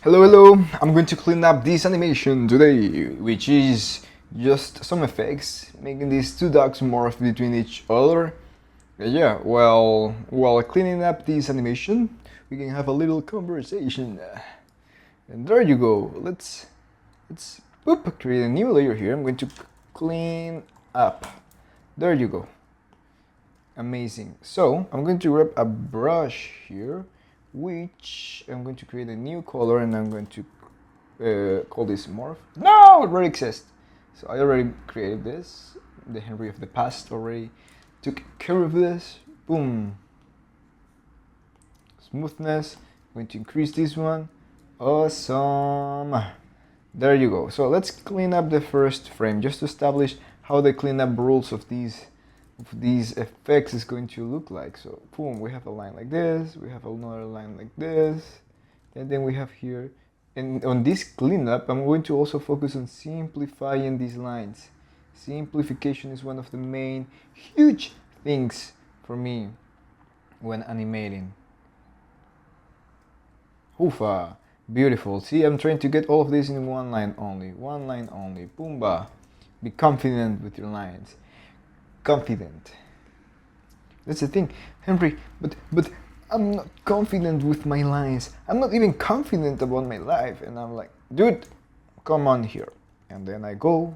Hello, I'm going to clean up this animation today, which is just some effects, making these two dogs morph between each other. Yeah, well, while cleaning up this animation, we can have a little conversation. And there you go. Let's create a new layer here. I'm going to clean up. There you go. Amazing. So I'm going to grab a brush here, which I'm going to create a new color, and I'm going to call this morph. No, it already exists. So I already created this. The Henry of the past already took care of this. Boom. Smoothness. I'm going to increase this one. Awesome. There you go. So let's clean up the first frame just to establish how the cleanup rules of these effects is going to look like. So boom, we have a line like this, we have another line like this, and then we have here, and on this cleanup I'm going to also focus on simplifying these lines. Simplification is one of the main huge things for me when animating. Hoofa, beautiful. See, I'm trying to get all of this in one line only. Boomba. Be confident with your lines. Confident. That's the thing, Henry, but I'm not confident with my lines. I'm not even confident about my life. And I'm like, dude, come on here. And then I go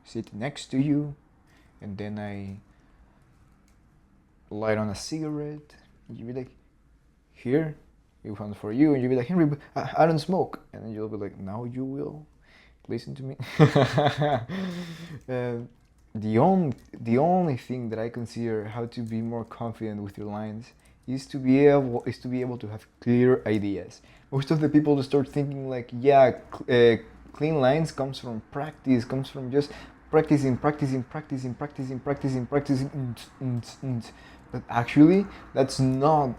sit next to you, and then I light on a cigarette. You be like, here, it one's for you. And you be like, Henry, but I don't smoke. And then you'll be like, now you will listen to me. The only thing that I consider how to be more confident with your lines is to be able to have clear ideas. Most of the people start thinking like, yeah, clean lines comes from practice, comes from just practicing. But actually, that's not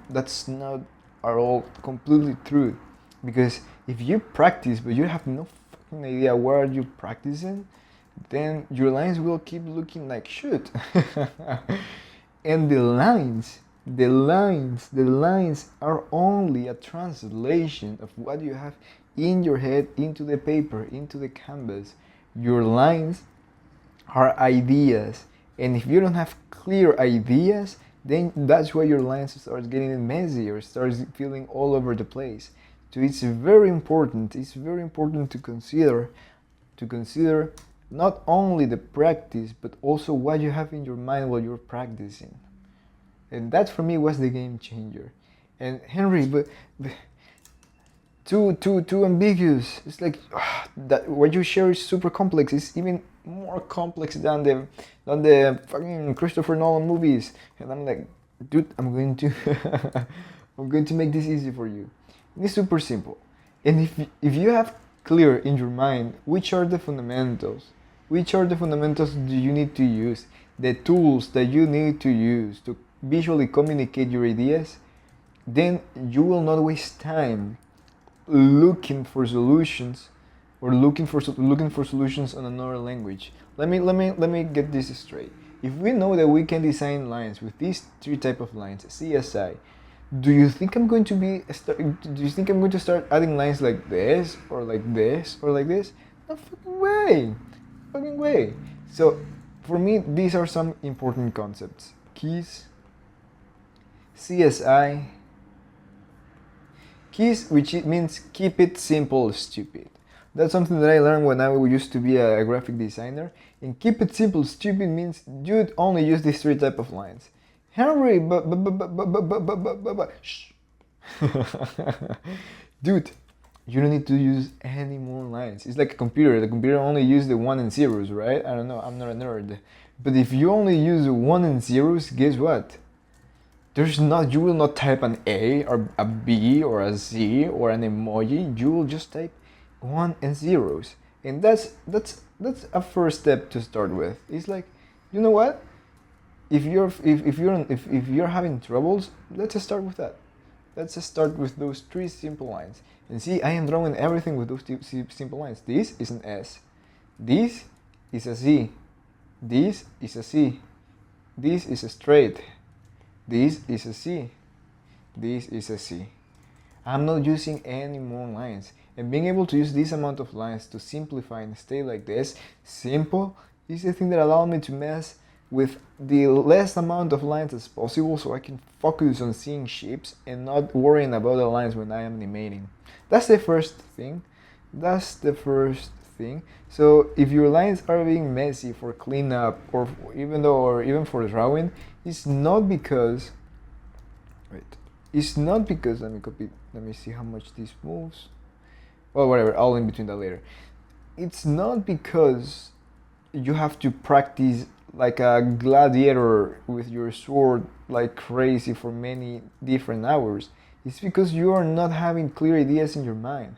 at all completely true, because if you practice but you have no fucking idea where you're practicing, then your lines will keep looking like shit. And the lines are only a translation of what you have in your head into the paper, into the canvas. Your lines are ideas, and if you don't have clear ideas, then that's why your lines start getting messy or starts feeling all over the place. So it's very important to consider not only the practice, but also what you have in your mind while you're practicing. And that for me was the game changer. And Henry, but too ambiguous. It's like that what you share is super complex. It's even more complex than the fucking Christopher Nolan movies. And I'm like, dude, I'm going to make this easy for you. And it's super simple. And if you have clear in your mind which are the fundamentals do you need to use, the tools that you need to use to visually communicate your ideas, then you will not waste time looking for solutions on another language. Let me get this straight. If we know that we can design lines with these three type of lines, CSI, do you think I'm going to start adding lines like this or like this or like this? No fucking way. So for me, these are some important concepts. Keys, CSI, keys, which it means keep it simple, stupid. That's something that I learned when I used to be a graphic designer. And keep it simple, stupid means you'd only use these three type of lines. Henry, shh. Dude, you don't need to use any more lines. It's like a computer. The computer only uses the 1 and zeros, right? I don't know, I'm not a nerd. But if you only use 1 and zeros, guess what? You will not type an A or a B or a Z or an emoji. You will just type 1 and zeros. And that's a first step to start with. It's like, you know what? If you're having troubles, let's just start with that. Let's just start with those three simple lines. And see, I am drawing everything with those simple lines. This is an S. This is a Z. This is a C. This is a straight. This is a C. This is a C. I'm not using any more lines. And being able to use this amount of lines to simplify and stay like this, simple, is the thing that allowed me to mess with the less amount of lines as possible so I can focus on seeing shapes and not worrying about the lines when I am animating. That's the first thing. That's the first thing. So if your lines are being messy for cleanup or even for drawing, it's not because let me copy, let me see how much this moves. Well, whatever, I'll in between that later. It's not because you have to practice like a gladiator with your sword like crazy for many different hours. It's because you are not having clear ideas in your mind.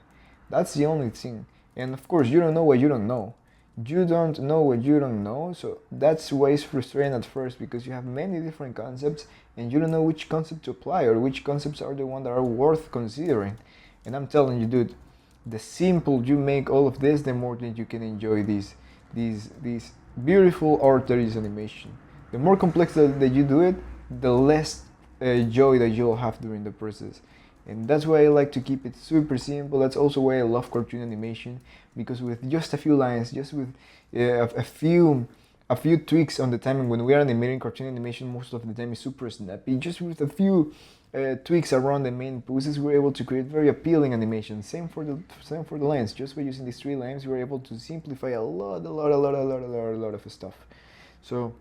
That's the only thing. And of course, you don't know what you don't know. You don't know what you don't know, so that's why it's frustrating at first, because you have many different concepts and you don't know which concept to apply or which concepts are the ones that are worth considering. And I'm telling you, dude, the simple you make all of this, the more that you can enjoy these beautiful art that is animation. The more complex that you do it, the less joy that you'll have during the process. And that's why I like to keep it super simple. That's also why I love cartoon animation, because with just a few lines, just with a few tweaks on the timing, when we are animating cartoon animation, most of the time is super snappy. Just with a few tweaks around the main poses, we're able to create very appealing animation. Same for the lines. Just by using these 3 lines, we're able to simplify a lot of stuff. So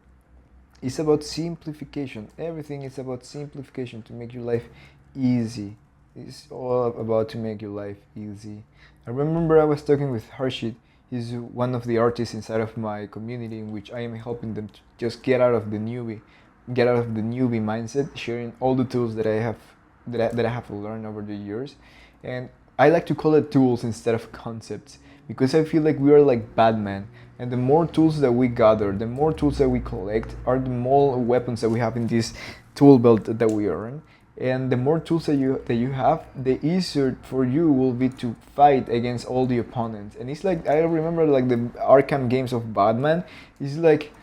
it's about simplification. Everything is about simplification to make your life easy. It's all about to make your life easy. I remember I was talking with Harshit. He's one of the artists inside of my community, in which I am helping them to just get out of the newbie mindset, sharing all the tools that I have learned over the years. And I like to call it tools instead of concepts, because I feel like we are like Batman, and the more tools that we gather, the more tools that we collect, are the more weapons that we have in this tool belt that we earn. And the more tools that you have, the easier for you will be to fight against all the opponents. And it's like, I remember like the Arkham games of Batman. It's like,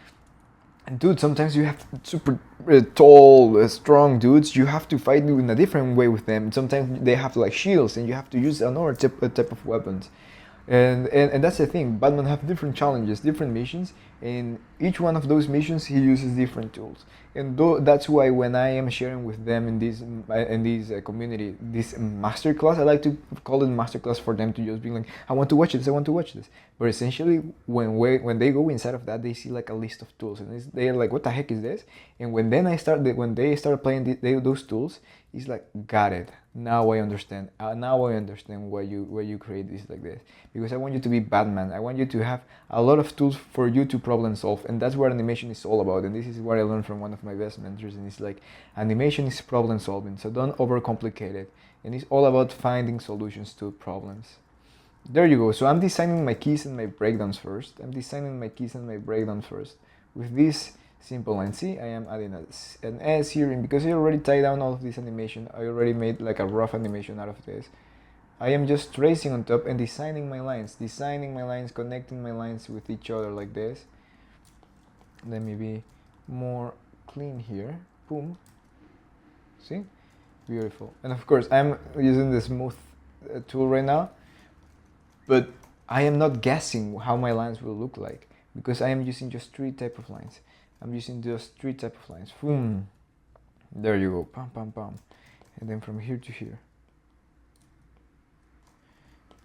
dude, sometimes you have super tall, strong dudes. You have to fight in a different way with them. Sometimes they have like shields, and you have to use another type of weapons. And that's the thing. Batman have different challenges, different missions, and each one of those missions he uses different tools. And that's why when I am sharing with them in this community, this masterclass, I like to call it masterclass for them to just be like, I want to watch this, I want to watch this. But essentially, when they go inside of that, they see like a list of tools, and they're like, what the heck is this? And when they start applying those tools, it's like, got it. Now I understand. Now I understand why you create this like this. Because I want you to be Batman. I want you to have a lot of tools for you to problem solve, and that's what animation is all about. And this is what I learned from one of my best mentors. And it's like, animation is problem solving. So don't overcomplicate it. And it's all about finding solutions to problems. There you go. So I'm designing my keys and my breakdowns first. With this simple line. See, I am adding an S here, and because I already tied down all of this animation, I already made like a rough animation out of this. I am just tracing on top and designing my lines, connecting my lines with each other like this. Let me be more clean here. Boom. See? Beautiful. And of course, I'm using the smooth tool right now, but I am not guessing how my lines will look like, because I am using just 3 type of lines. Boom. There you go. Pam, pam, pam. And then from here to here.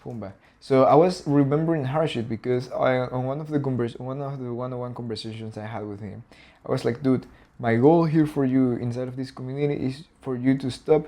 Boom, back. So I was remembering Harshit, because on one of the one-on-one conversations I had with him, I was like, dude, my goal here for you inside of this community is for you to stop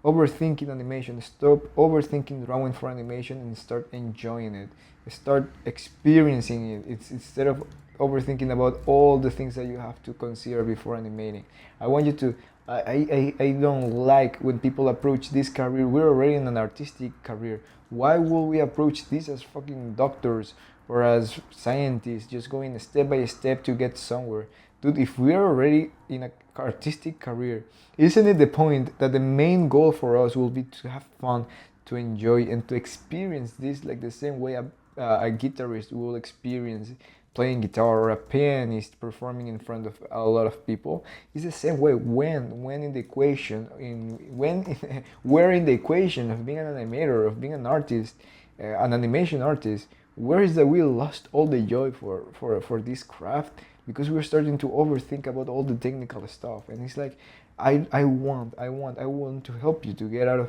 overthinking animation, stop overthinking drawing for animation, and start enjoying it. Start experiencing it. It's instead of overthinking about all the things that you have to consider before animating. I want you to. I don't like when people approach this career. We're already in an artistic career. Why will we approach this as fucking doctors or as scientists, just going step by step to get somewhere? Dude, if we're already in an artistic career, isn't it the point that the main goal for us will be to have fun, to enjoy, and to experience this like the same way a guitarist will experience playing guitar, or a pianist performing in front of a lot of people? It's the same way when in the equation, we're in the equation of being an animator, of being an artist. an animation artist, where is that we lost all the joy for this craft because we're starting to overthink about all the technical stuff. And it's like, I want to help you to get out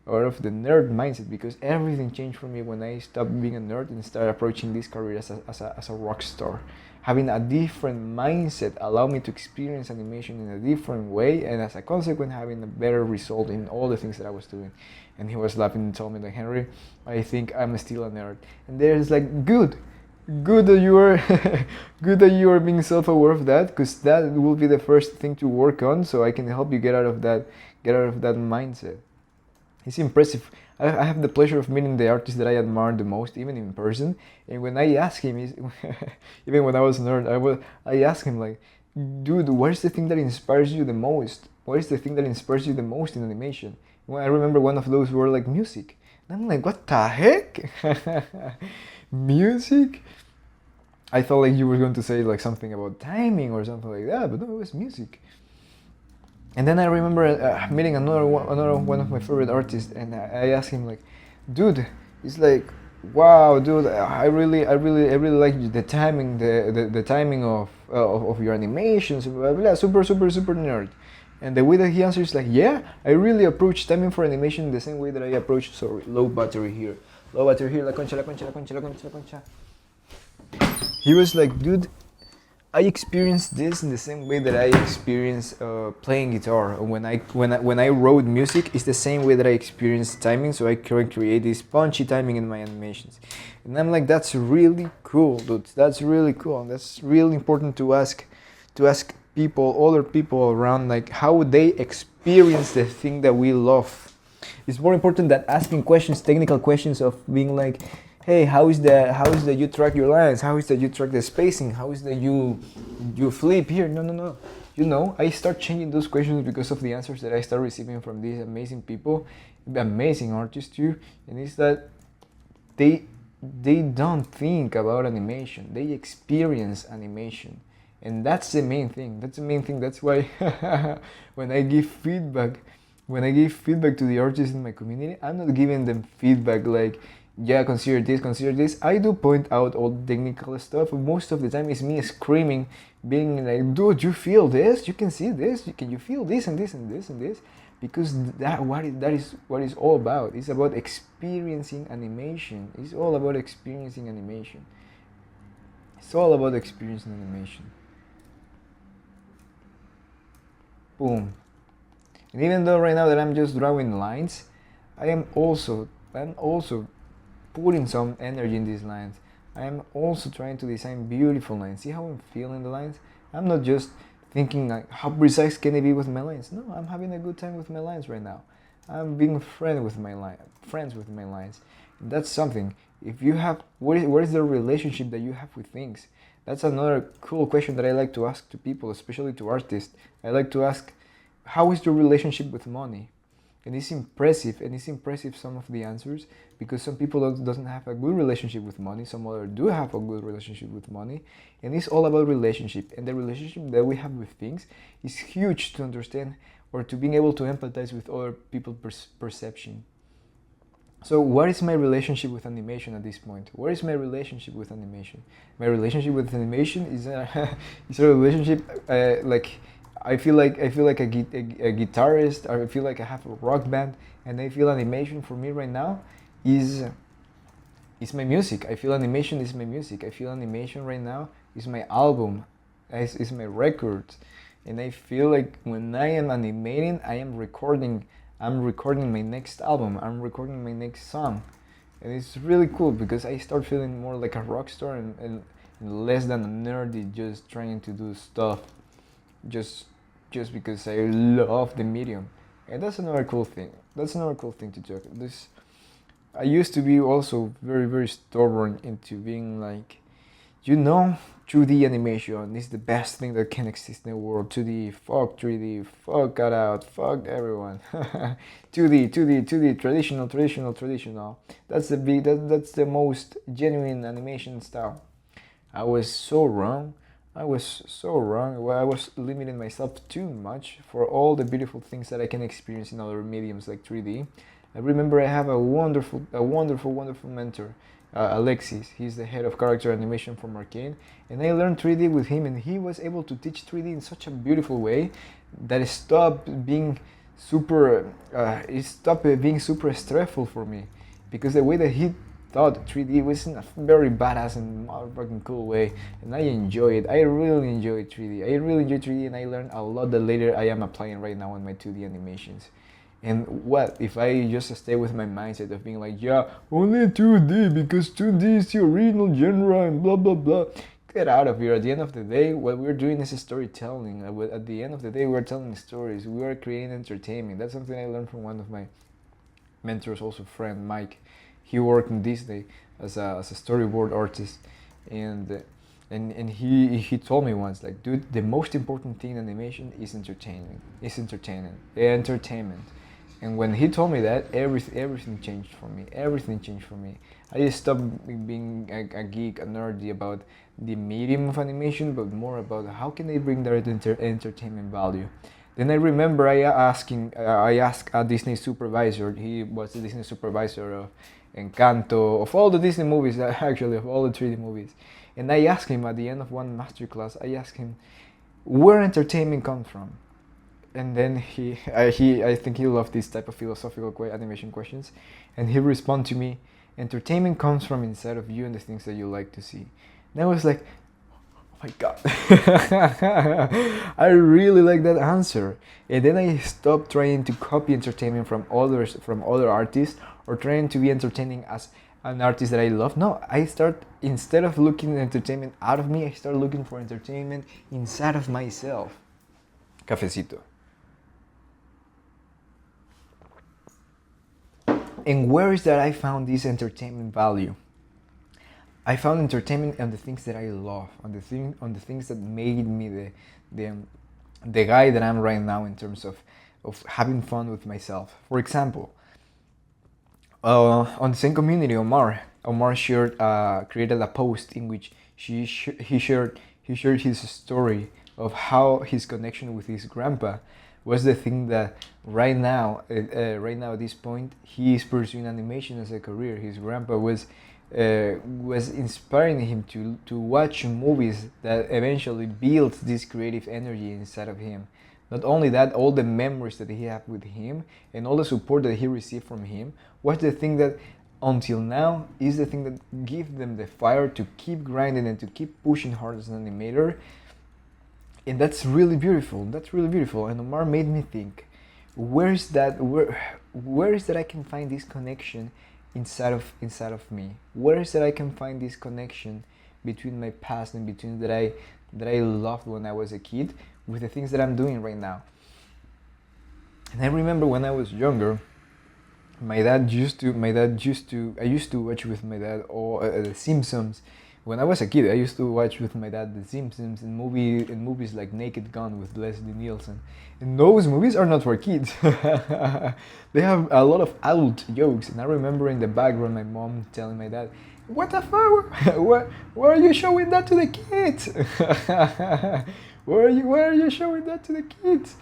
of the nerd mindset, because everything changed for me when I stopped being a nerd and started approaching this career as a rock star. Having a different mindset allowed me to experience animation in a different way, and as a consequence, having a better result in all the things that I was doing. And he was laughing and told me like, Henry, I think I'm still a nerd. And there's like, good that you are good that you are being self-aware of that, because that will be the first thing to work on, so I can help you get out of that mindset. It's impressive. I have the pleasure of meeting the artist that I admire the most, even in person. And when I ask him, even when I was a nerd, I ask him like, dude, what is the thing that inspires you the most? What is the thing that inspires you the most in animation? Well, I remember one of those were like music. And I'm like, what the heck? Music? I thought like you were going to say like something about timing or something like that, but no, it was music. And then I remember meeting another one of my favorite artists, and I asked him like, dude, it's like, wow, dude, I really like the timing, the timing of your animations, blah, blah, super nerd. And the way that he answers is like, yeah, I really approach timing for animation the same way that I approach, sorry, low battery here, la concha. He was like, dude, I experienced this in the same way that I experienced playing guitar. When I wrote music, it's the same way that I experienced timing, so I can create this punchy timing in my animations. And I'm like, that's really cool, dude. That's really cool. And that's really important to ask people, other people around, like how they experience the thing that we love. It's more important than asking questions, technical questions of being like, hey, how is that you track your lines? How is that you track the spacing? How is that you flip here? No. You know, I start changing those questions because of the answers that I start receiving from these amazing people, amazing artists too. And it's that they don't think about animation. They experience animation. And that's the main thing. That's why when I give feedback to the artists in my community, I'm not giving them feedback like, yeah, consider this. I do point out all the technical stuff. Most of the time it's me screaming, being like, dude, you feel this? You can see this? Can you feel this and this and this and this? Because that is what it's all about. It's about experiencing animation. It's all about experiencing animation. It's all about experiencing animation. Boom. And even though right now that I'm just drawing lines, I'm also putting some energy in these lines. I am also trying to design beautiful lines. See how I'm feeling the lines? I'm not just thinking like, how precise can I be with my lines? No, I'm having a good time with my lines right now. I'm being friends with my lines. And that's something. If you have, what is the relationship that you have with things? That's another cool question that I like to ask to people, especially to artists. I like to ask, how is your relationship with money? And it's impressive some of the answers, because some people doesn't have a good relationship with money, some others do have a good relationship with money, and it's all about relationship. And the relationship that we have with things is huge to understand, or to being able to empathize with other people's perception. So what is my relationship with animation at this point? What is my relationship with animation? My relationship with animation is is a relationship like, I feel like a guitarist, or I feel like I have a rock band, and I feel animation for me right now is my music. I feel animation is my music. I feel animation right now is my album, is my record. And I feel like when I am animating, I'm recording my next album, I'm recording my next song. And it's really cool because I start feeling more like a rock star and less than a nerdy just trying to do stuff just because I love the medium. And that's another cool thing. To talk. I used to be also very stubborn into being like, 2D animation is the best thing that can exist in the world. 2D, fuck 3D, fuck cut out, fuck everyone. 2D, traditional. That's the most genuine animation style. I was so wrong. Well, I was limiting myself too much for all the beautiful things that I can experience in other mediums like 3D. I remember I have a wonderful mentor, Alexis. He's the head of character animation from Arcane, and I learned 3D with him, and he was able to teach 3D in such a beautiful way that it stopped being super stressful for me, because the way that he thought 3D was in a very badass and motherfucking cool way, and I enjoy it. I really enjoy 3D. I really enjoy 3D, and I learned a lot that later I am applying right now in my 2D animations. And what if I just stay with my mindset of being like, yeah, only 2D because 2D is the original genre and blah blah blah. Get out of here. At the end of the day, what we're doing is storytelling. At the end of the day, we're telling stories. We are creating entertainment. That's something I learned from one of my mentors, also friend Mike. He worked in Disney as a storyboard artist, and he told me once, like, dude, the most important thing in animation is entertainment. Entertainment. And when he told me that, everything changed for me. Everything changed for me. I just stopped being a geek, a nerdy about the medium of animation, but more about how can they bring their entertainment value. Then I remember I asked a Disney supervisor. He was the Disney supervisor of Encanto, of all the Disney movies, actually, of all the 3D movies. And I asked him at the end of one masterclass, I asked him, where entertainment comes from? And then I think he loved this type of philosophical animation questions. And he responded to me, entertainment comes from inside of you and the things that you like to see. And I was like, oh my God. I really like that answer. And then I stopped trying to copy entertainment from other artists, or trying to be entertaining as an artist that I love. No, instead of looking entertainment out of me, I start looking for entertainment inside of myself. Cafecito. And where is that I found this entertainment value? I found entertainment on the things that I love, on the things that made me the guy that I'm right now in terms of having fun with myself. For example, on the same community, Omar created a post in which he shared his story of how his connection with his grandpa was the thing that right now at this point, he is pursuing animation as a career. His grandpa was inspiring him to watch movies that eventually built this creative energy inside of him. Not only that, all the memories that he had with him and all the support that he received from him was the thing that until now is the thing that gives them the fire to keep grinding and to keep pushing hard as an animator. And that's really beautiful. And Omar made me think, where is that I can find this connection inside of me? Where is that I can find this connection between my past and between that I loved when I was a kid with the things that I'm doing right now? And I remember when I was younger, I used to watch with my dad The Simpsons. When I was a kid, I used to watch with my dad The Simpsons and movies like Naked Gun with Leslie Nielsen. And those movies are not for kids. They have a lot of adult jokes. And I remember in the background my mom telling my dad, "What the fuck? Why are you showing that to the kids? Why are you showing that to the kids?"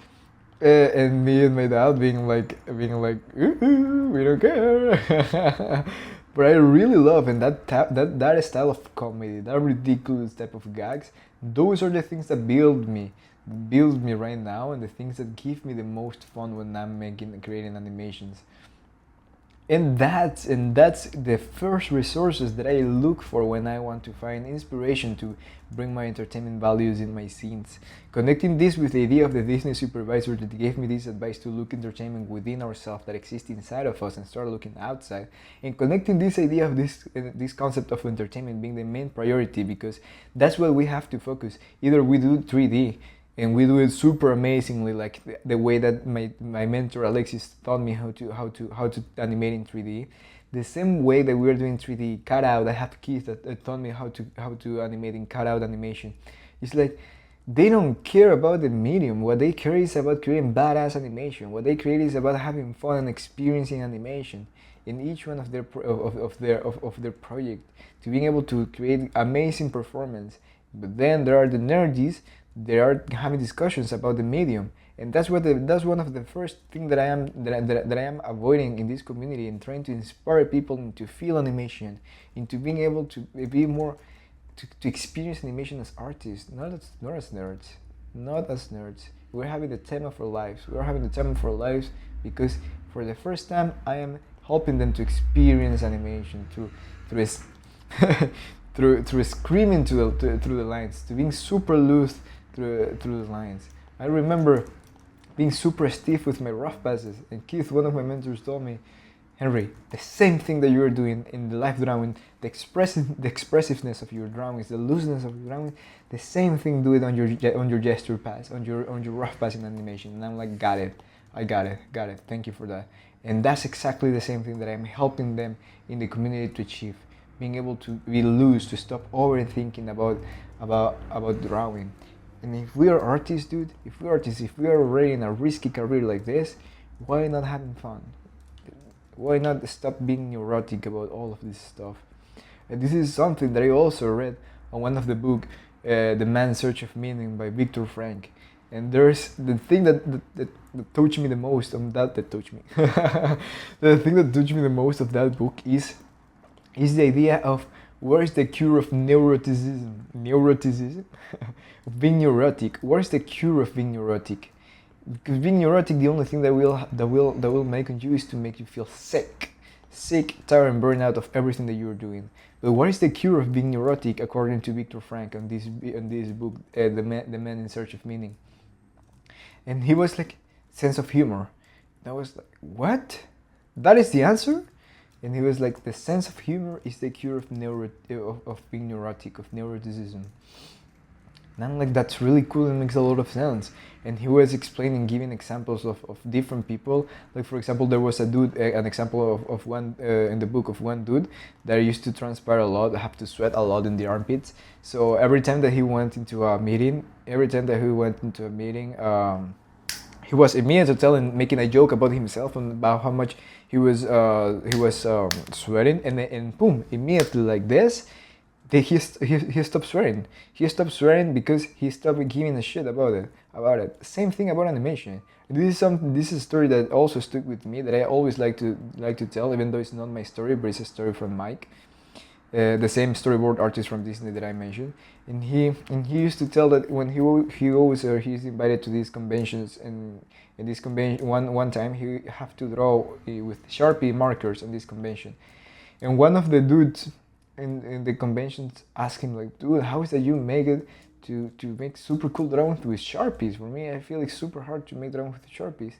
And me and my dad being like, "Ooh, we don't care." But I really love, and that style of comedy, that ridiculous type of gags, those are the things that build me right now, and the things that give me the most fun when I'm creating animations. And that's the first resources that I look for when I want to find inspiration to bring my entertainment values in my scenes. Connecting this with the idea of the Disney supervisor that gave me this advice to look entertainment within ourselves that exists inside of us and start looking outside. And connecting this idea of this concept of entertainment being the main priority, because that's what we have to focus. Either we do 3D and we do it super amazingly, like the way that my mentor Alexis taught me how to animate in 3D. The same way that we're doing 3D cutout, I have kids that taught me how to animate in cutout animation. It's like they don't care about the medium. What they care is about creating badass animation. What they create is about having fun and experiencing animation in each one of their project, to being able to create amazing performance. But then there are the nerdies. They are having discussions about the medium, And that's one of the first thing that I am avoiding in this community, and trying to inspire people into feel animation, into being able to be more to experience animation as artists, not as nerds, not as nerds. We're having the time of our lives. We're having the time of our lives because for the first time I am helping them to experience animation through through screaming through the lines, to being super loose through the lines. I remember being super stiff with my rough passes, and Keith, one of my mentors, told me, Henry, the same thing that you're doing in the live drawing, the expressiveness of your drawings, the looseness of your drawing, the same thing do it on your gesture pass, on your rough passing animation. And I'm like, got it, I got it. Thank you for that. And that's exactly the same thing that I'm helping them in the community to achieve, being able to be loose, to stop overthinking about drawing. And if we are artists, dude, if we are already in a risky career like this, why not having fun? Why not stop being neurotic about all of this stuff? And this is something that I also read on one of the book, The Man's Search of Meaning by Viktor Frankl. And there's the thing that touched me the most on that touched me. The thing that touched me the most of that book is the idea of where is the cure of neuroticism, of being neurotic. Where is the cure of being neurotic? Because being neurotic, the only thing that will make on you is to make you feel sick, tired, and burnout of everything that you're doing. But what is the cure of being neurotic, according to Viktor Frankl on this book, the Man in Search of Meaning? And he was like, sense of humor. And I was like, what? That is the answer? And he was like, the sense of humor is the cure of being neurotic, of neuroticism. And I'm like, that's really cool and makes a lot of sense. And he was explaining, giving examples of different people. Like, for example, there was a dude, an example of one in the book of one dude that used to transpire a lot, have to sweat a lot in the armpits. So every time that he went into a meeting, he was immediately making a joke about himself and about how much he was sweating, and boom, immediately like this, he stopped swearing. He stopped swearing because he stopped giving a shit about it. Same thing about animation. This is a story that also stuck with me, that I always like to tell, even though it's not my story, but it's a story from Mike, the same storyboard artist from Disney that I mentioned. And he used to tell that when he's invited to these conventions, and in this convention one time he have to draw with Sharpie markers on this convention, and one of the dudes in the conventions asked him like, dude, how is that you make it to make super cool drawings with Sharpies? For me, I feel it's super hard to make drawings with Sharpies.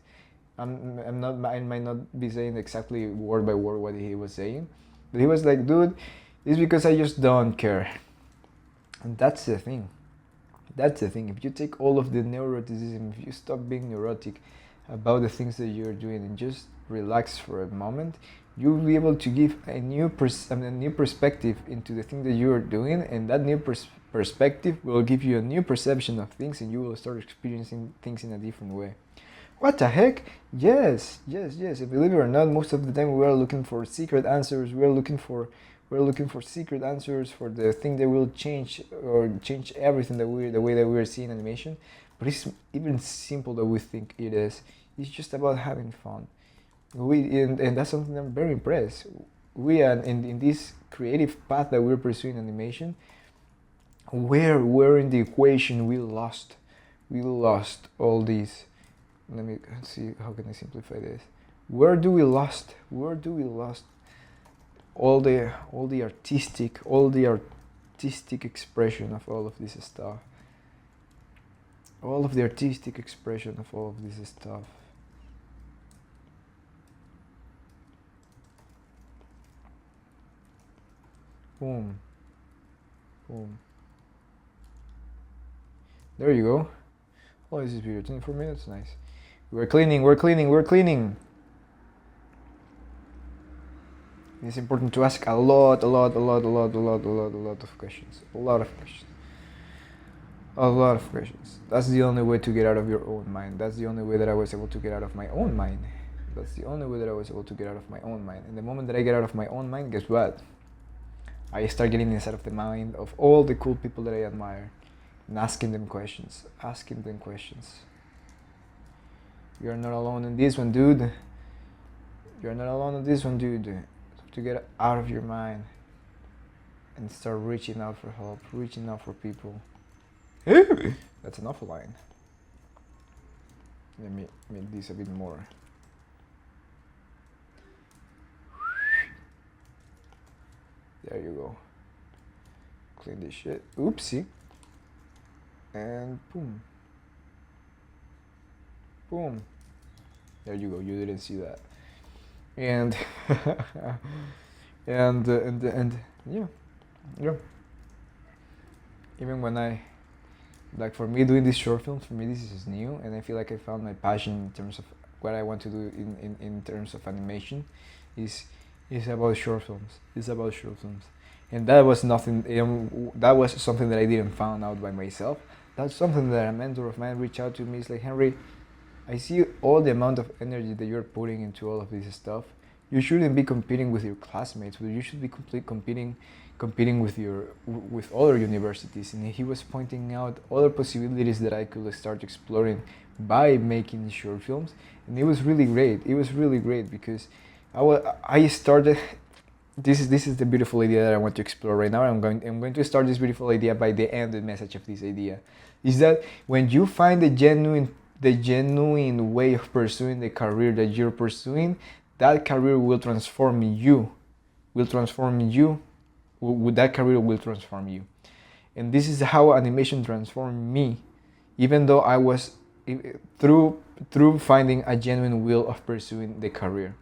I might not be saying exactly word by word what he was saying, but he was like, dude, it's because I just don't care. And that's the thing. If you take all of the neuroticism, if you stop being neurotic about the things that you're doing and just relax for a moment, you'll be able to give a new perspective into the thing that you're doing, and that new perspective will give you a new perception of things, and you will start experiencing things in a different way. What the heck? Yes. And believe it or not, most of the time we are looking for secret answers. We're looking for secret answers for the thing that will change everything the way that we're seeing animation. But it's even simple that we think it is. It's just about having fun. And that's something I'm very impressed. We are in this creative path that we're pursuing animation, where in the equation we lost all these. Let me see, how can I simplify this? Where do we lost all the artistic expression of all of this stuff? Boom. There you go. Oh, this is video, 24 minutes, nice. We're cleaning. It's important to ask a lot of questions. A lot of questions. That's the only way to get out of your own mind. That's the only way that I was able to get out of my own mind. And the moment that I get out of my own mind, guess what? I start getting inside of the mind of all the cool people that I admire, and asking them questions. You're not alone in this one, dude. You're not alone in this one, dude. You have to get out of your mind and start reaching out for help, reaching out for people. That's an awful line. Let me make this a bit more. There you go. Clean this shit. Oopsie. And boom. Boom. There you go. You didn't see that. And and yeah. Even when I, like, for me doing these short films, for me this is new, and I feel like I found my passion in terms of what I want to do in terms of animation is about short films. It's about short films. And that was nothing, that was something that I didn't find out by myself. That's something that a mentor of mine reached out to me. It's like, Henry, I see all the amount of energy that you're putting into all of this stuff. You shouldn't be competing with your classmates, but you should be competing with other universities. And he was pointing out other possibilities that I could start exploring by making short films. And it was really great. It was really great because I started. This is the beautiful idea that I want to explore right now. I'm going to start this beautiful idea by the end. The message of this idea is that when you find the genuine way of pursuing the career that you're pursuing, that career will transform you. That career will transform you. And this is how animation transformed me, even though I was through finding a genuine will of pursuing the career.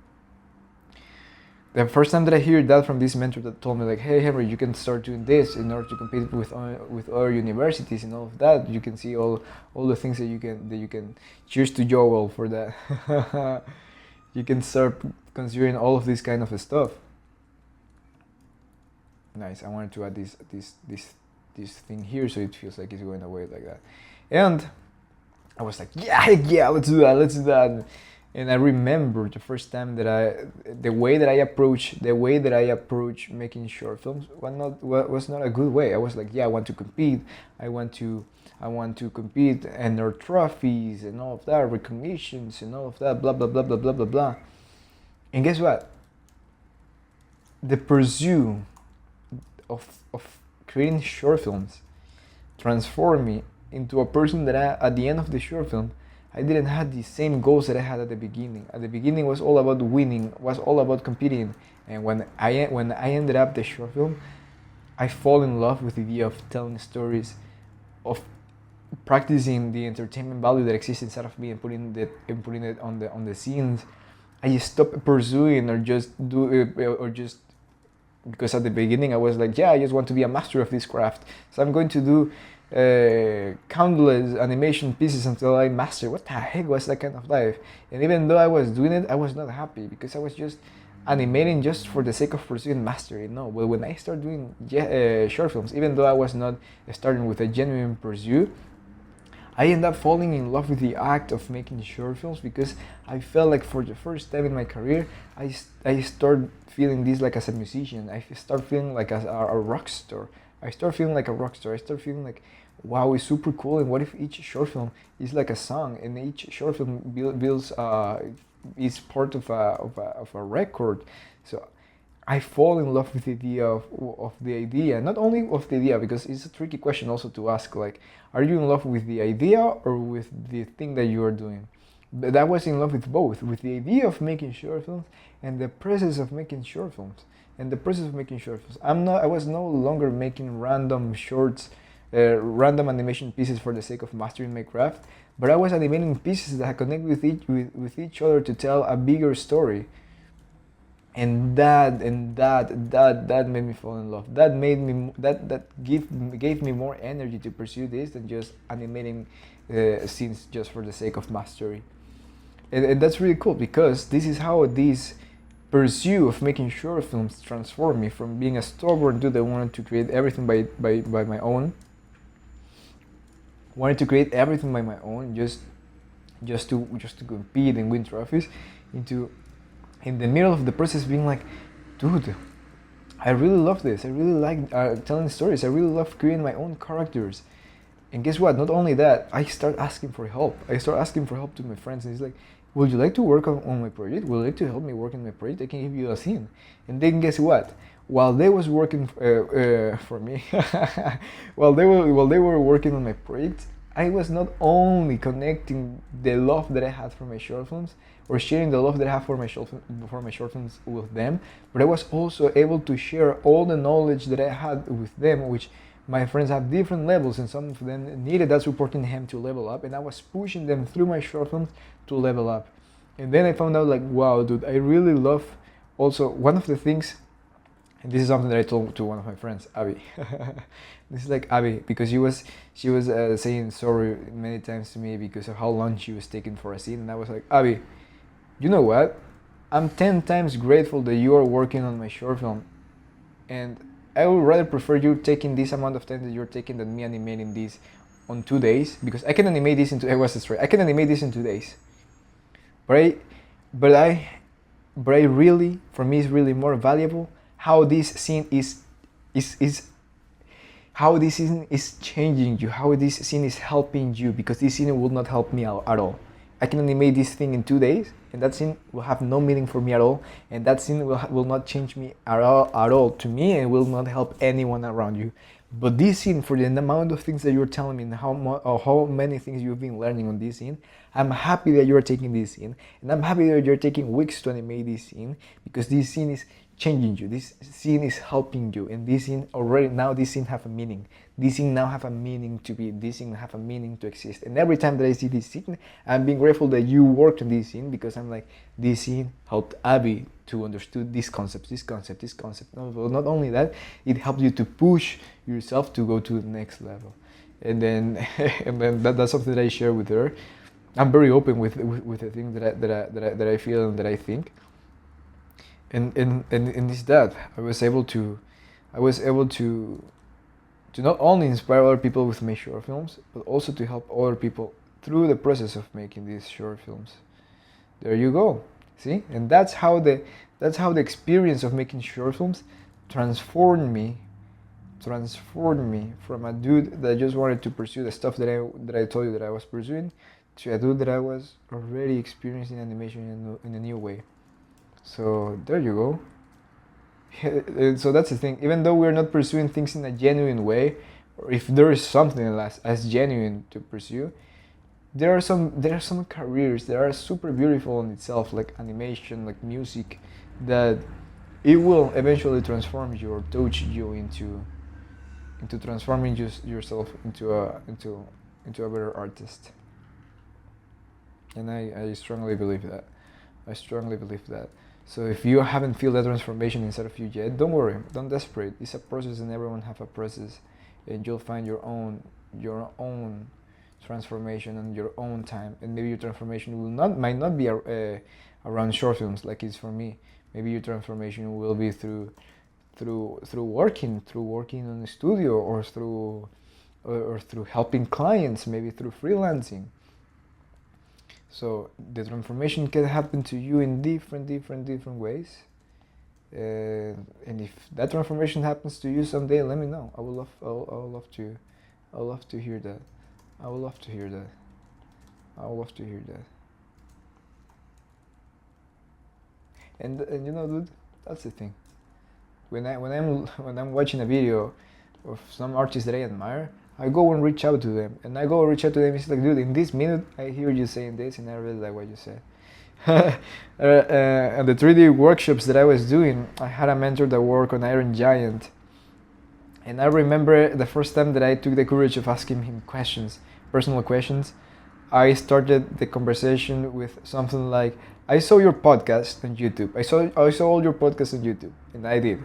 The first time that I heard that from this mentor that told me, like, hey Henry, you can start doing this in order to compete with other universities and all of that. You can see all the things that you can. Cheers to Joel for that. You can start considering all of this kind of stuff. Nice. I wanted to add this thing here so it feels like it's going away like that. And I was like, yeah, let's do that. And I remember the first time that the way that I approach making short films was not a good way. I was like, yeah, I want to compete. I want to compete and earn trophies and all of that, recognitions and all of that, blah blah blah blah blah blah blah. And guess what? The pursuit of creating short films transformed me into a person that at the end of the short film, I didn't have the same goals that I had at the beginning. At the beginning, was all about winning, was all about competing. And when I ended up the short film, I fall in love with the idea of telling stories, of practicing the entertainment value that exists inside of me and putting it on the scenes. I just stopped pursuing or just because at the beginning I was like, yeah, I just want to be a master of this craft. So I'm going to do countless animation pieces until I master. What the heck was that kind of life? And even though I was doing it, I was not happy because I was just animating just for the sake of pursuing mastery. No, but when I started doing short films, even though I was not starting with a genuine pursuit, I ended up falling in love with the act of making short films because I felt like for the first time in my career, I started feeling this like as a musician. I start feeling like a rock star. I start feeling like a rock star. I start feeling like, wow, it's super cool. And what if each short film is like a song, and each short film builds is part of a record. So I fall in love with the idea of the idea, not only of the idea, because it's a tricky question also to ask, like, are you in love with the idea or with the thing that you are doing? But I was in love with both, with the idea of making short films and the process of making short films. I was no longer making random shorts, random animation pieces for the sake of mastering my craft, but I was animating pieces that connect with each other to tell a bigger story. And that made me fall in love. That gave me more energy to pursue this than just animating scenes just for the sake of mastery. And that's really cool because this is how this pursuit of making short films transformed me from being a stubborn dude that wanted to create everything by my own. Wanted to create everything by my own, just to compete and win trophies, into in the middle of the process being like, dude, I really love this. I really like telling stories. I really love creating my own characters. And guess what? Not only that, I start asking for help. I start asking for help to my friends, and it's like, would you like to work on my project? Would you like to help me work on my project? I can give you a scene. And then guess what? While they was working for me, while they were working on my project, I was not only connecting the love that I had for my short films, or sharing the love that I have for my short films with them, but I was also able to share all the knowledge that I had with them, which my friends have different levels, and some of them needed that support in them to level up, and I was pushing them through my short films to level up. And then I found out, like, wow, dude, I really love. Also, one of the things, and this is something that I told to one of my friends, Abby. This is like Abby, because she was saying sorry many times to me because of how long she was taking for a scene, and I was like, Abby, you know what? I'm 10 times grateful that you are working on my short film, and I would rather prefer you taking this amount of time that you're taking than me animating this on 2 days, because I can animate this in 2 days. I can animate this in 2 days. But I really, for me, it's really more valuable how this scene is how this scene is changing you, how this scene is helping you, because this scene will not help me at all. I can animate this thing in 2 days, and that scene will have no meaning for me at all, and that scene will not change me at all to me, and will not help anyone around you. But this scene, for the amount of things that you're telling me and how many things you've been learning on this scene, I'm happy that you're taking this scene, and I'm happy that you're taking weeks to animate this scene, because this scene is changing you. This scene is helping you, and this scene have a meaning. This scene now have a meaning to be. This scene have a meaning to exist. And every time that I see this scene, I'm being grateful that you worked on this scene, because I'm like, this scene helped Abby to understand this concept. No, not only that, it helped you to push yourself to go to the next level. And then that's something that I share with her. I'm very open with the thing that I feel and that I think. And it's that I was able to not only inspire other people with my short films, but also to help other people through the process of making these short films. There you go. See? And that's how the experience of making short films transformed me from a dude that just wanted to pursue the stuff that I told you that I was pursuing, to a dude that I was already experiencing animation in a new way. So there you go. So that's the thing. Even though we're not pursuing things in a genuine way, or if there is something as genuine to pursue, there are some careers that are super beautiful in itself, like animation, like music, that it will eventually transform you or touch you into transforming yourself into a better artist. And I strongly believe that. So if you haven't felt that transformation inside of you yet, don't worry, don't desperate. It's a process, and everyone have a process, and you'll find your own transformation on your own time. And maybe your transformation might not be around short films like it's for me. Maybe your transformation will be through working on a studio, or through helping clients, maybe through freelancing. So the transformation can happen to you in different ways, and if that transformation happens to you someday, let me know. I would love to hear that. And you know, dude, that's the thing. When I'm watching a video of some artist that I admire, I go and reach out to them. It's like, dude, in this minute, I hear you saying this, and I really like what you said. And the 3D workshops that I was doing, I had a mentor that worked on Iron Giant. And I remember the first time that I took the courage of asking him personal questions. I started the conversation with something like, I saw your podcast on YouTube. I saw all your podcasts on YouTube. And I did.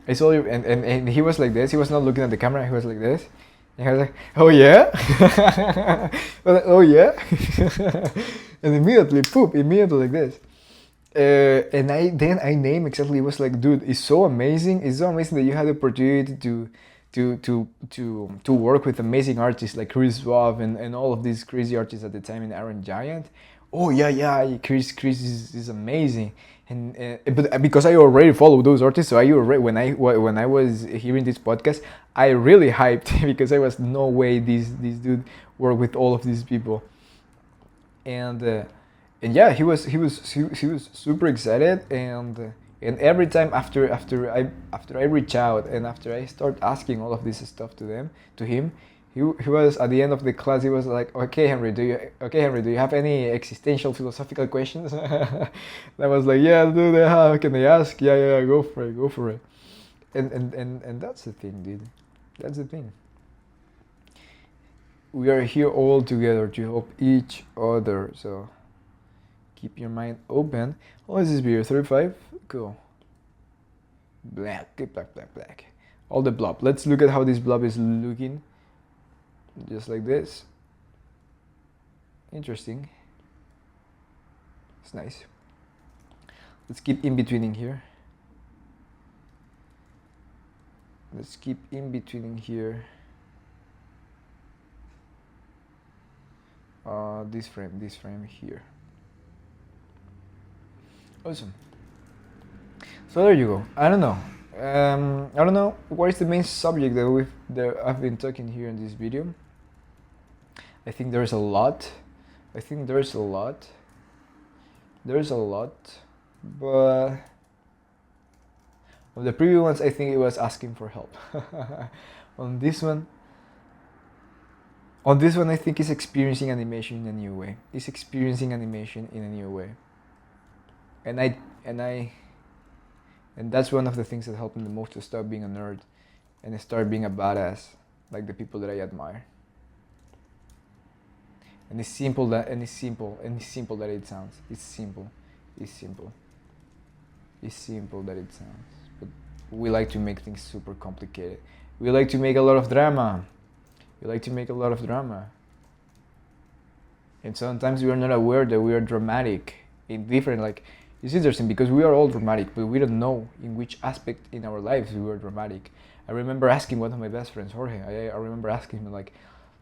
I saw you, and he was like this. He was not looking at the camera. He was like this. And I was like, oh yeah? Like, oh yeah? And immediately like this. And I named exactly, it was like, dude, it's so amazing. It's so amazing that you had the opportunity to work with amazing artists like Chris Suave and all of these crazy artists at the time in Iron Giant. Oh yeah, Chris is amazing. And but because I already follow those artists, so I already when I was hearing this podcast, I really hyped because I was no way this dude work with all of these people, and uh, and yeah, he was super excited, and every time after I reach out and after I start asking all of this stuff to him, he was at the end of the class, he was like, okay Henry, do you have any existential philosophical questions? I was like, yeah dude, I have, can I ask? Yeah, go for it. And that's the thing, dude. That's the thing. We are here all together to help each other, so keep your mind open. Oh, is this beer 35? Cool. Black. All the blob. Let's look at how this blob is looking. Just like this. Interesting. It's nice. Let's keep in betweening here. Let's keep in betweening here. This frame here. Awesome. So there you go. I don't know. I don't know what is the main subject that I've been talking here in this video. I think there's a lot. There's a lot, but of the previous ones, I think it was asking for help. On this one, I think it's experiencing animation in a new way. And that's one of the things that helped me the most to stop being a nerd and start being a badass, like the people that I admire. And it's simple that it sounds. It's simple that it sounds. But we like to make things super complicated. We like to make a lot of drama. And sometimes we are not aware that we are dramatic in different, like, it's interesting because we are all dramatic, but we don't know in which aspect in our lives we are dramatic. I remember asking one of my best friends, Jorge. I remember asking him, like,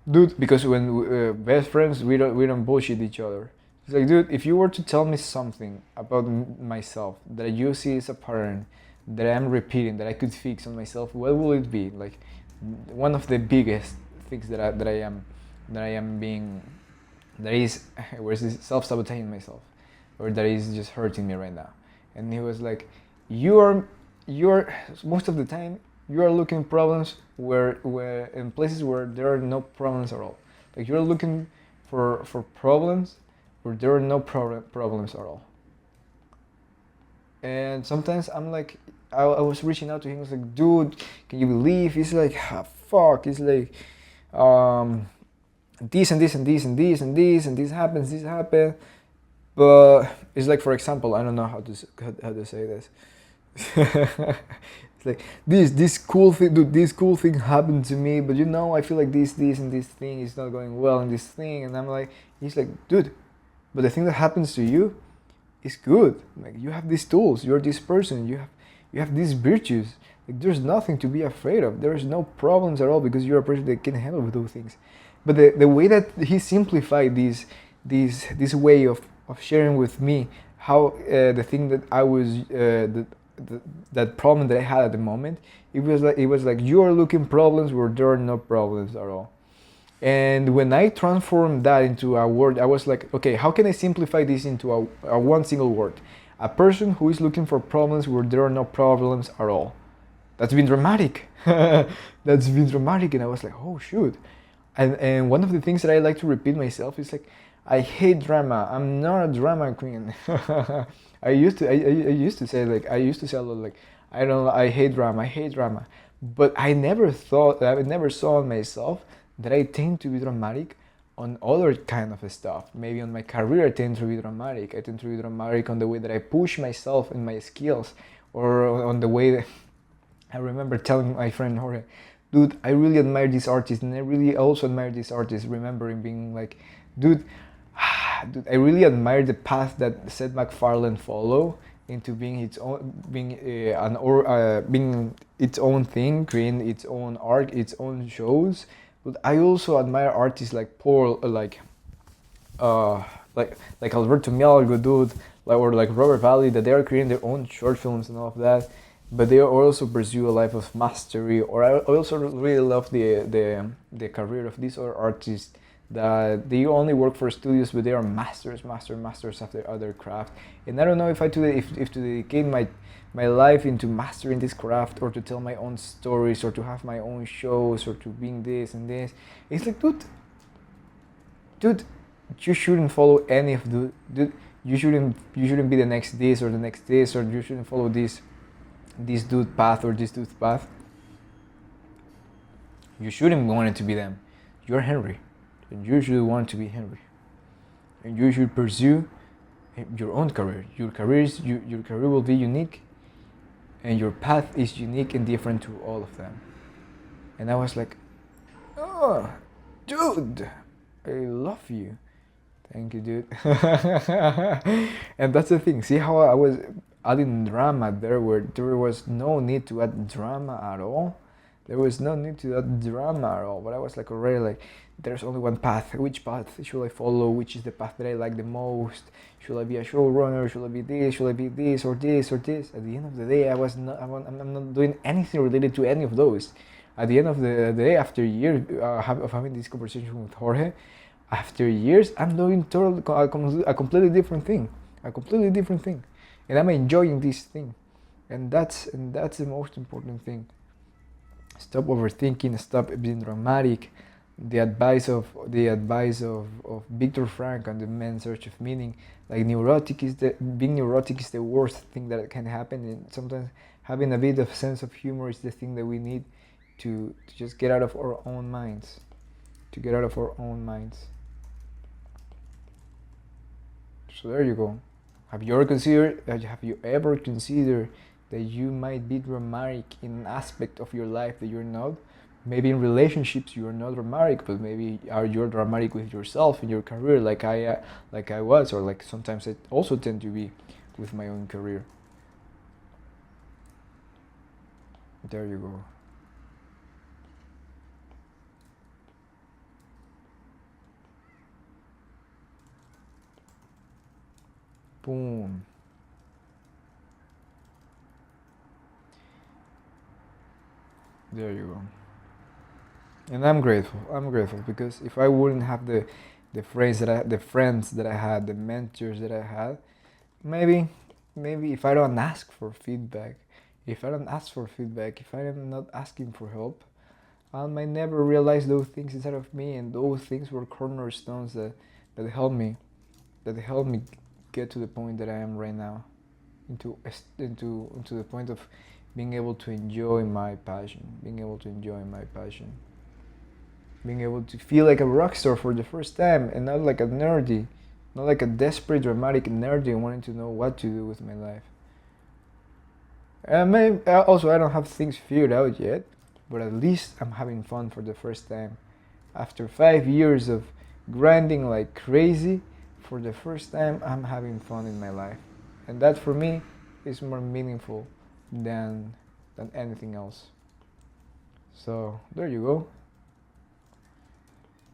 dude, because when best friends, we don't bullshit each other. It's like, dude, if you were to tell me something about myself that you see as a pattern that I'm repeating, that I could fix on myself, what will it be? Like, one of the biggest things that I am being, that is, where is this, self-sabotaging myself, or that is just hurting me right now. And he was like, you're most of the time you are looking problems where in places where there are no problems at all. Like, you're looking for problems where there are no problems at all. And sometimes I'm like, I was reaching out to him. I was like, dude, can you believe? He's like, ah, fuck. He's like, this and this and this and this and this and this happens. But it's like, for example, I don't know how to say this. It's like, this cool thing, dude, this cool thing happened to me, but I feel like this and this thing is not going well in this thing. And I'm like, he's like, dude, but the thing that happens to you is good. Like, you have these tools, you're this person, you have these virtues. Like, there's nothing to be afraid of. There's no problems at all because you're a person that can handle those things. But the way that he simplified this way of sharing with me how the thing that I was that problem that I had at the moment, it was like you are looking problems where there are no problems at all. And when I transformed that into a word, I was like, okay, how can I simplify this into a one single word? A person who is looking for problems where there are no problems at all. That's been dramatic. And I was like, oh shoot. And one of the things that I like to repeat myself is like, I hate drama. I'm not a drama queen. I used to say a lot, like, I hate drama. But I never saw in myself that I tend to be dramatic on other kind of stuff. Maybe on my career I tend to be dramatic. I tend to be dramatic on the way that I push myself and my skills, or on the way that I remember telling my friend Jorge, dude, I really admire this artist, and I really also admire this artist, remembering being like, dude, I really admire the path that Seth MacFarlane followed into being its own, being its own thing, creating its own art, its own shows. But I also admire artists like Paul, like Alberto Mielgo, dude, like, or like Robert Valley, that they are creating their own short films and all of that, but they also pursue a life of mastery. Or I also really love the career of these other artists that they only work for studios, but they are masters of their other craft. And I don't know if if to dedicate my life into mastering this craft, or to tell my own stories, or to have my own shows, or to being this and this. It's like, dude, you shouldn't follow any of the dude. You shouldn't be the next this or the next this, or you shouldn't follow this dude path or this dude path. You shouldn't want it to be them. You're Henry, and you should want to be Henry, and you should pursue your own career. Your career will be unique, and your path is unique and different to all of them. And I was like, oh, dude, I love you. Thank you, dude. And that's the thing. See how I was adding drama there, where there was no need to add drama at all. There was no need to add drama at all. But I was like, already like, there's only one path. Which path should I follow? Which is the path that I like the most? Should I be a showrunner? Should I be this? Should I be this or this or this? At the end of the day, I'm not doing anything related to any of those. At the end of the day, after years of having this conversation with Jorge, after years, I'm doing a completely different thing, and I'm enjoying this thing, and that's the most important thing. Stop overthinking. Stop being dramatic. The advice of Viktor Frank on The Man's Search of Meaning, like being neurotic is the worst thing that can happen, and sometimes having a bit of sense of humor is the thing that we need to just get out of our own minds. So there you go. Have you ever considered that you might be dramatic in an aspect of your life that you're not? Maybe in relationships you're not dramatic, but maybe you're dramatic with yourself in your career, like I was, or like sometimes I also tend to be with my own career. There you go. Boom. There you go. And I'm grateful because if I wouldn't have the friends that I had, the mentors that I had, maybe if I don't ask for feedback, if I am not asking for help, I might never realize those things inside of me, and those things were cornerstones that helped me get to the point that I am right now, into the point of being able to enjoy my passion, being able to feel like a rock star for the first time, and not like a desperate, dramatic nerdy wanting to know what to do with my life. And maybe, also, I don't have things figured out yet, but at least I'm having fun for the first time. After 5 years of grinding like crazy, for the first time I'm having fun in my life. And that for me is more meaningful than anything else. So there you go.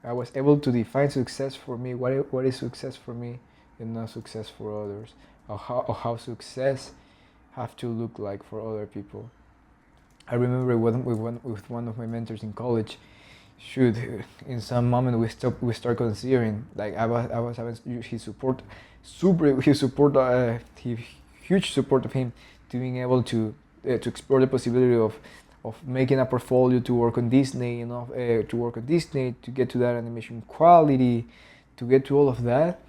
I was able to define success for me, what is success for me and not success for others, or how success have to look like for other people. I remember with one of my mentors in college, in some moment we start considering, like I was having his support, huge support of him, to being able to explore the possibility of making a portfolio to work on Disney, to get to that animation quality, to get to all of that.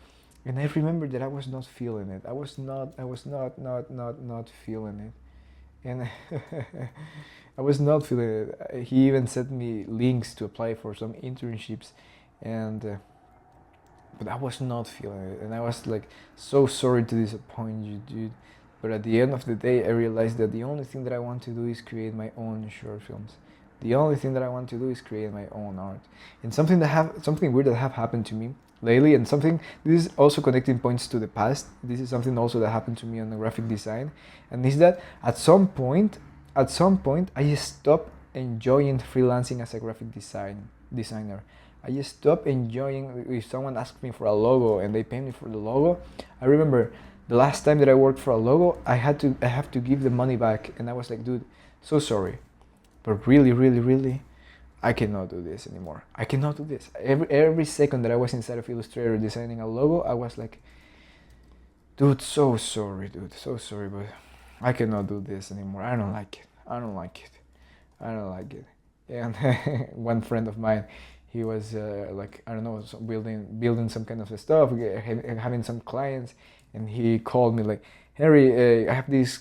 And I remember that I was not feeling it. I was not feeling it. And I was not feeling it. He even sent me links to apply for some internships, and but I was not feeling it. And I was like, so sorry to disappoint you, dude. But at the end of the day, I realized that the only thing that I want to do is create my own short films. The only thing that I want to do is create my own art. And something weird that have happened to me lately, and this is also connecting points to the past. This is something also that happened to me on the graphic design, and is that at some point I stopped enjoying freelancing as a graphic designer. I just stopped enjoying if someone asked me for a logo and they pay me for the logo. I remember The last time that I worked for a logo, I have to give the money back, and I was like, dude, so sorry, but really, really, really, I cannot do this anymore. I cannot do this. Every second that I was inside of Illustrator designing a logo, I was like, dude, so sorry, dude, so sorry, but I cannot do this anymore. I don't like it. I don't like it. I don't like it. And one friend of mine, he was like, I don't know, building some kind of stuff, having some clients, and he called me like, Harry, I have this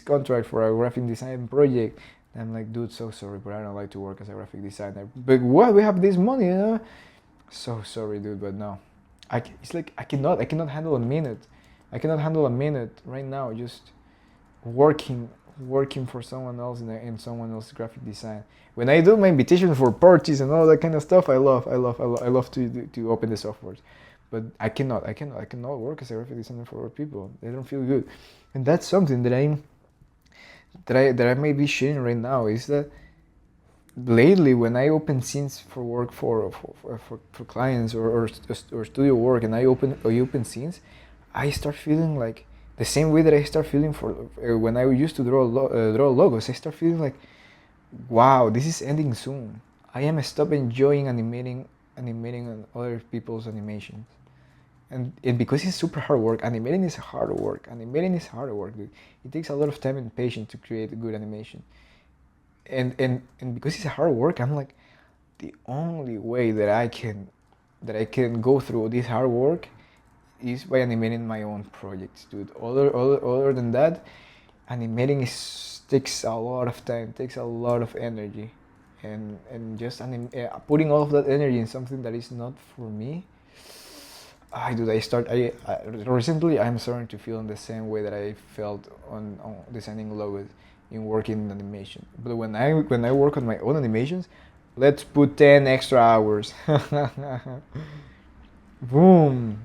contract for a graphic design project. And I'm like, dude, so sorry, but I don't like to work as a graphic designer. But what? We have this money, you know? So sorry, dude, but no. It's like I cannot handle a minute. I cannot handle a minute right now. Just working for someone else in someone else's graphic design. When I do my invitation for parties and all that kind of stuff, I love to open the softwares. But I cannot work as a graphic designer for other people. They don't feel good, and that's something that I may be sharing right now, is that lately when I open scenes for work for clients or studio work, and I open scenes, I start feeling like the same way that I start feeling for when I used to draw logos. I start feeling like, wow, this is ending soon. I am stop enjoying animating on other people's animations. And because it's super hard work, animating is hard work. Dude. It takes a lot of time and patience to create a good animation. And because it's hard work, I'm like, the only way that I can go through this hard work is by animating my own projects, dude. Other than that, animating takes a lot of time, takes a lot of energy, and just putting all of that energy in something that is not for me. Recently I'm starting to feel in the same way that I felt on designing logos in working in animation. But when I work on my own animations, let's put 10 extra hours. Boom,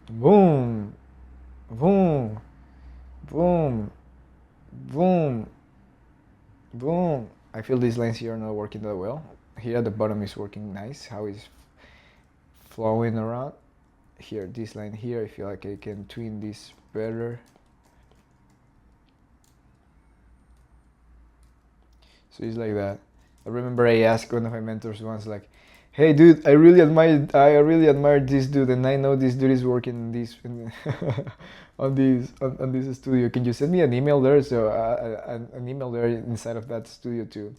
boom, boom, boom, boom, boom. I feel these lines here are not working that well. Here at the bottom is working nice, how it's flowing around. Here, this line here, I feel like I can twin this better. So it's like that. I remember I asked one of my mentors once, like, "Hey, dude, I really admire this dude, and I know this dude is working on this on this studio. Can you send me an email there? So an email there inside of that studio to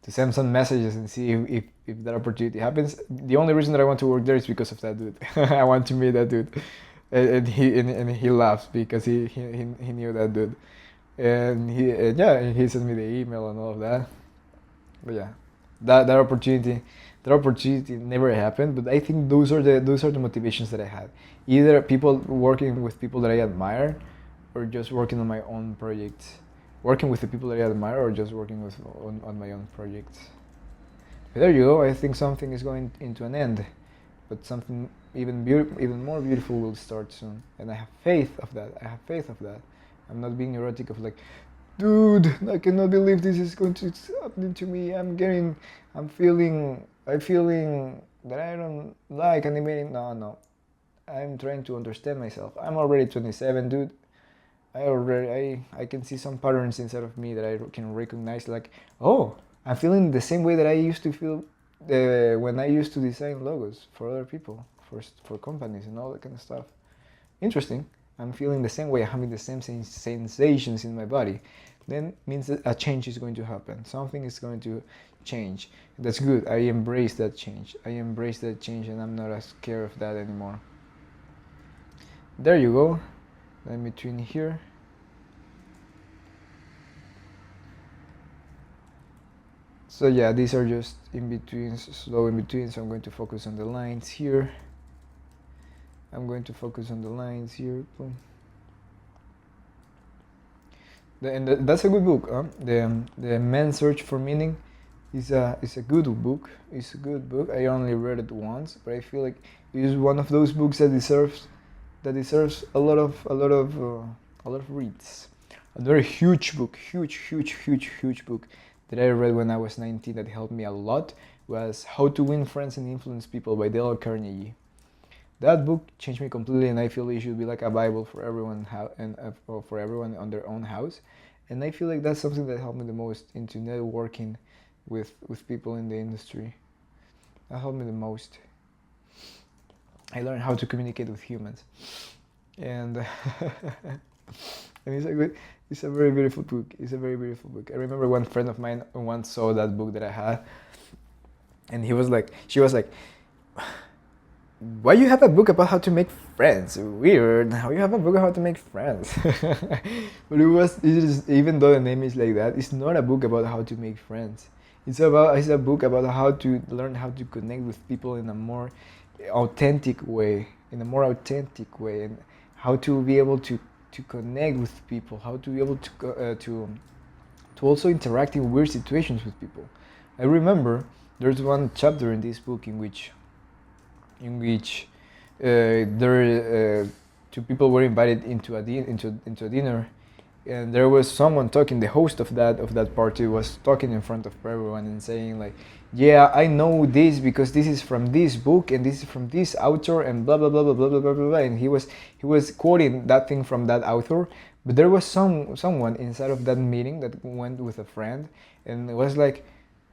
send some messages and see if that opportunity happens. The only reason that I want to work there is because of that dude. I want to meet that dude." And he laughs because he knew that dude, and he sent me the email and all of that. But yeah, that opportunity never happened. But I think those are the motivations that I had. Either people working with people that I admire, or just working on my own projects. Working with the people that I admire, or just working on my own projects. But there you go. I think something is going into an end, but something even more beautiful will start soon, and I have faith of that. I'm not being neurotic of like, dude, I cannot believe this is going to happen to me. I'm feeling that I don't like animating. No. I'm trying to understand myself. I'm already 27, dude. I can see some patterns inside of me that I can recognize. Like, oh, I'm feeling the same way that I used to feel when I used to design logos for other people, for companies and all that kind of stuff. Interesting. I'm feeling the same way. I'm having the same sensations in my body. Then means that a change is going to happen. Something is going to change. That's good. I embrace that change. And I'm not as scared of that anymore. There you go. Let me tune here. So yeah, these are just in-betweens, slow in-betweens. So I'm going to focus on the lines here. Boom. That's a good book. The Man's Search for Meaning is a good book. It's a good book. I only read it once, but I feel like it is one of those books that deserves a lot of reads. Another huge book that I read when I was 19 that helped me a lot was How to Win Friends and Influence People by Dale Carnegie. That book changed me completely, and I feel it should be like a Bible for everyone for everyone on their own house. And I feel like that's something that helped me the most into networking with people in the industry. That helped me the most. I learned how to communicate with humans, and and it's a very beautiful book. It's a very beautiful book. I remember one friend of mine once saw that book that I had, and she was like, why you have a book about how to make friends? Weird. How you have a book about how to make friends? But it is, even though the name is like that, it's not a book about how to make friends. It's a book about how to learn how to connect with people in a more authentic way, and how to be able to connect with people, how to be able to also interact in weird situations with people. I remember there's one chapter in this book in which two people were invited into a dinner, and there was someone talking. The host of that party was talking in front of everyone and saying like, "Yeah, I know this because this is from this book and this is from this author and blah blah blah blah blah blah blah blah." And he was quoting that thing from that author, but there was someone inside of that meeting that went with a friend and it was like,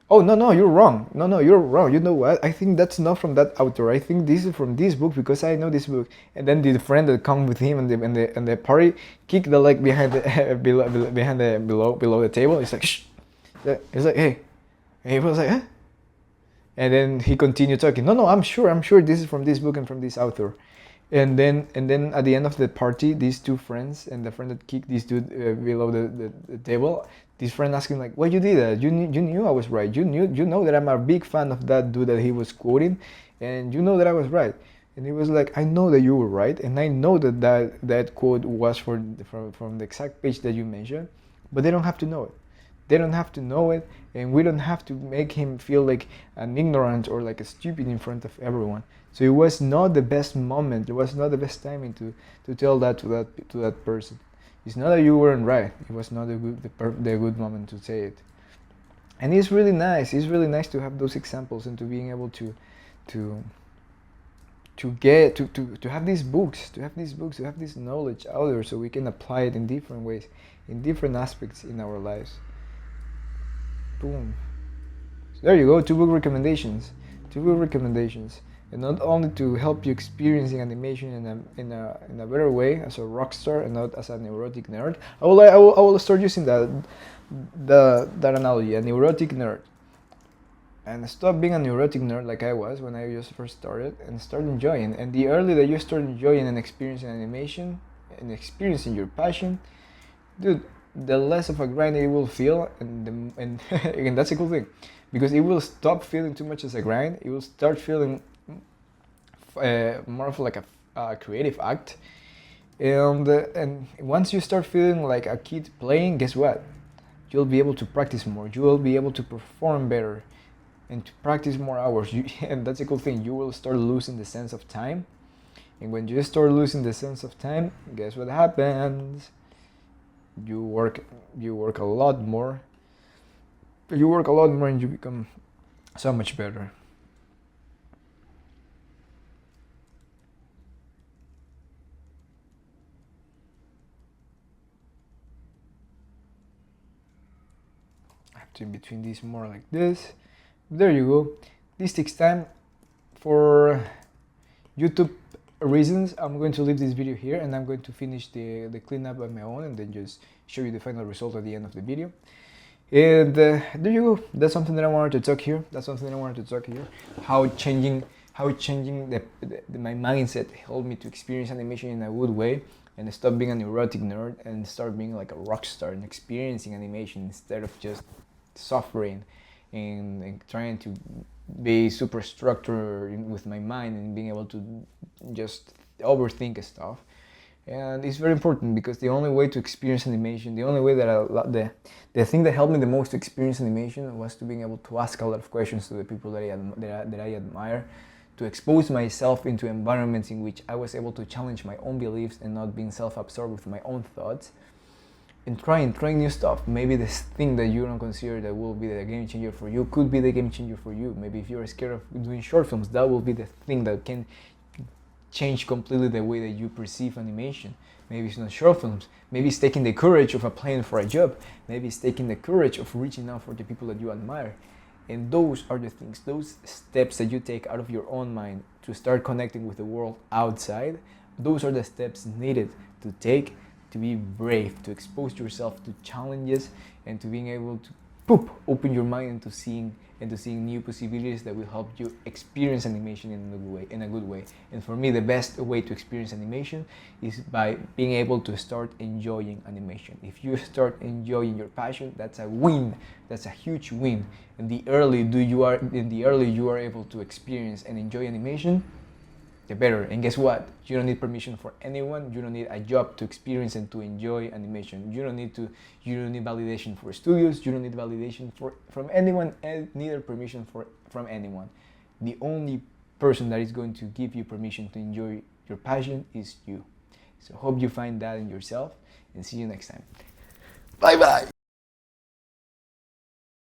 oh no, you're wrong. No, you're wrong. You know what? I think that's not from that author. I think this is from this book because I know this book. And then the friend that come with him and the party kicked the leg behind the below the table. It's like shh. It's like hey. And he was like huh? And then he continued talking. No, I'm sure this is from this book and from this author. And then at the end of the party, these two friends and the friend that kicked this dude below the table, this friend asking like, "Why you did that? You knew I was right. You know that I'm a big fan of that dude that he was quoting, and you know that I was right." And he was like, "I know that you were right, and I know that quote was from the exact page that you mentioned, but they don't have to know it. They don't have to know it, and we don't have to make him feel like an ignorant or like a stupid in front of everyone." So it was not the best moment. It was not the best timing to tell that to that person. It's not that you weren't right. It was not the good moment to say it. And it's really nice. It's really nice to have those examples and to being able to have these books, to have this knowledge out there, so we can apply it in different ways, in different aspects in our lives. Boom. So there you go. 2 book recommendations. And not only to help you experiencing animation in a better way as a rock star and not as a neurotic nerd. I will start using that analogy, a neurotic nerd, and stop being a neurotic nerd like I was when I just first started, and start enjoying. And the earlier that you start enjoying and experiencing animation and experiencing your passion, dude, the less of a grind it will feel, and again, that's a cool thing, because it will stop feeling too much as a grind. It will start feeling more of like a creative act, and once you start feeling like a kid playing, guess what? You'll be able to practice more. You will be able to perform better, and to practice more hours. And that's a cool thing. You will start losing the sense of time, and when you start losing the sense of time, guess what happens? You work a lot more. And you become so much better. In between these more like this. There you go. This takes time. For YouTube reasons, I'm going to leave this video here, and I'm going to finish the cleanup on my own, and then just show you the final result at the end of the video. And there you go. That's something that I wanted to talk here. How changing my mindset helped me to experience animation in a good way, and stop being a neurotic nerd and start being like a rock star and experiencing animation instead of just suffering and trying to be super structured with my mind and being able to just overthink stuff. And it's very important, because the only way to experience animation, the only way that the thing that helped me the most to experience animation was to being able to ask a lot of questions to the people that I admire, to expose myself into environments in which I was able to challenge my own beliefs and not being self-absorbed with my own thoughts. And trying new stuff. Maybe this thing that you don't consider that will be the game changer for you could be the game changer for you. Maybe if you're scared of doing short films, that will be the thing that can change completely the way that you perceive animation. Maybe it's not short films. Maybe it's taking the courage of applying for a job. Maybe it's taking the courage of reaching out for the people that you admire. And those are the things, those steps that you take out of your own mind to start connecting with the world outside. Those are the steps needed to take to be brave, to expose yourself to challenges, and to being able to open your mind into seeing new possibilities that will help you experience animation in a good way. And for me, the best way to experience animation is by being able to start enjoying animation. If you start enjoying your passion, that's a win. That's a huge win. And the earlier you are able to experience and enjoy animation, the better. And guess what? You don't need permission for anyone. You don't need a job to experience and to enjoy animation. You don't need validation for studios. You don't need validation from anyone, and neither permission from anyone. The only person that is going to give you permission to enjoy your passion is you. So hope you find that in yourself, and see you next time. Bye bye.